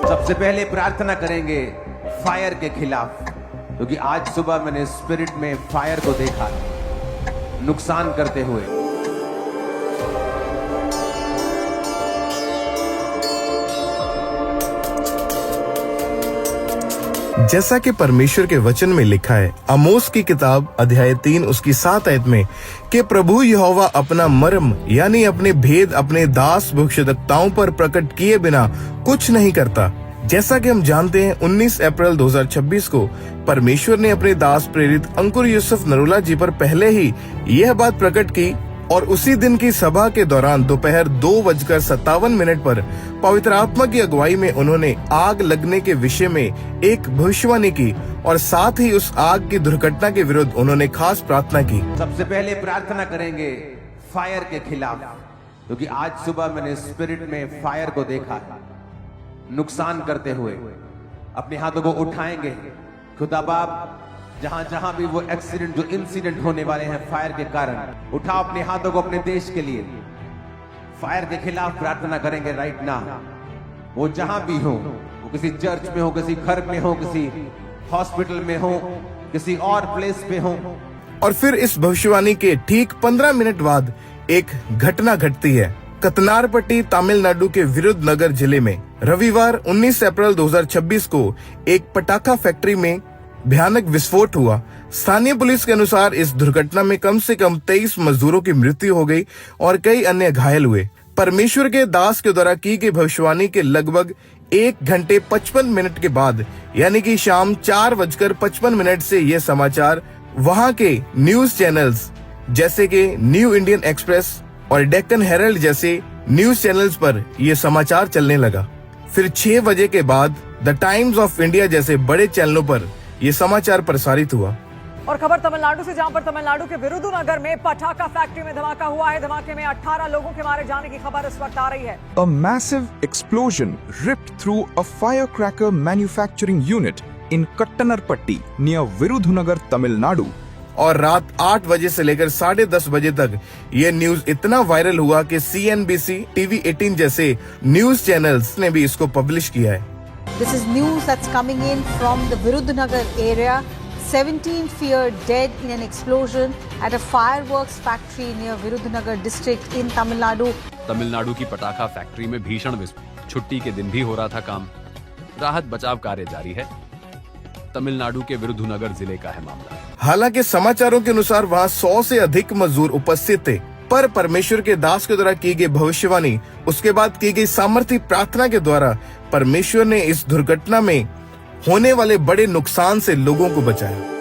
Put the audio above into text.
सबसे पहले प्रार्थना करेंगे फायर के खिलाफ, क्योंकि आज सुबह मैंने स्पिरिट में फायर को देखा नुकसान करते हुए। जैसा कि परमेश्वर के वचन में लिखा है, आमोस की किताब अध्याय 3 उसकी 7 आयत में कि प्रभु यहोवा अपना मर्म यानी अपने भेद अपने दास भविष्यद्वक्ताओं पर प्रकट किए बिना कुछ नहीं करता। जैसा कि हम जानते हैं, 19 अप्रैल 2026 को परमेश्वर ने अपने दास प्रेरित अंकुर यूसुफ नरूला जी पर पहले ही यह बात प्रकट की और उसी दिन की सभा के दौरान दोपहर 2:57 पर पवित्र आत्मा की अगुवाई में उन्होंने आग लगने के विषय में एक भविष्यवाणी की और साथ ही उस आग की दुर्घटना के विरुद्ध उन्होंने खास प्रार्थना की। सबसे पहले प्रार्थना करेंगे फायर के खिलाफ, क्योंकि आज सुबह मैंने स्पिरिट में फायर को देखा नुकसान करते हुए। अपने हाथों को उठाएंगे। खुदा बाप, जहां जहां भी वो एक्सीडेंट जो इंसिडेंट होने वाले हैं फायर के कारण, उठाओ अपने हाथों को अपने देश के लिए। फायर के खिलाफ प्रार्थना करेंगे राइट नाउ। वो जहां भी हो, वो किसी चर्च में हो, किसी घर में हो, किसी हॉस्पिटल में हो, किसी और प्लेस पे हो। और फिर इस भविष्यवाणी के ठीक 15 मिनट बाद एक घटना घटती है। कतनारपट्टी तमिलनाडु के विरुधनगर जिले में रविवार 19 अप्रैल 2026 को एक पटाखा फैक्ट्री में भयानक विस्फोट हुआ। स्थानीय पुलिस के अनुसार इस दुर्घटना में कम से कम 23 मजदूरों की मृत्यु हो गई और कई अन्य घायल हुए। परमेश्वर के दास के द्वारा की गई भविष्यवाणी के लगभग 1 घंटे 55 मिनट के बाद यानी कि शाम 4:55 से ये समाचार वहां के न्यूज चैनल्स जैसे कि न्यू इंडियन एक्सप्रेस और डेक्कन हेरल्ड जैसे न्यूज चैनल्स पर यह समाचार चलने लगा। फिर 6 बजे के बाद द टाइम्स ऑफ इंडिया जैसे बड़े चैनलों पर यह समाचार प्रसारित हुआ। और खबर तमिलनाडु से, जहां पर तमिलनाडु के विरुधुनगर में पटाखा फैक्ट्री में धमाका हुआ है। धमाके में 18 लोगों के मारे जाने की खबर इस वक्त आ रही है। A massive explosion ripped through a firecracker manufacturing unit in Kattanarpatti near Virudhunagar, Tamil Nadu. और रात 8 बजे से लेकर 10:30 बजे तक ये न्यूज इतना वायरल हुआ कि CNBC, TV 18 जैसे न्यूज चैनल्स ने भी इसको पब्लिश किया है। This is news that's coming in from the Virudhunagar area. 17 feared dead in an explosion at a fireworks factory near Virudhunagar district in Tamil Nadu. Tamil Nadu की पटाखा फैक्ट्री में भीषण विस्फोट। छुट्टी के दिन भी हो रहा था काम। राहत बचाव कार्य जारी है। तमिलनाडु के विरुधुनगर जिले का है मामला। हालांकि समाचारों के अनुसार वहां 100 से अधिक मजदूर उपस्थित थे, पर परमेश्वर के दास के द्वारा की गई भविष्यवाणी उसके बाद की गई सामर्थ्य प्रार्थना के द्वारा परमेश्वर ने इस दुर्घटना में होने वाले बड़े नुकसान से लोगों को बचाया।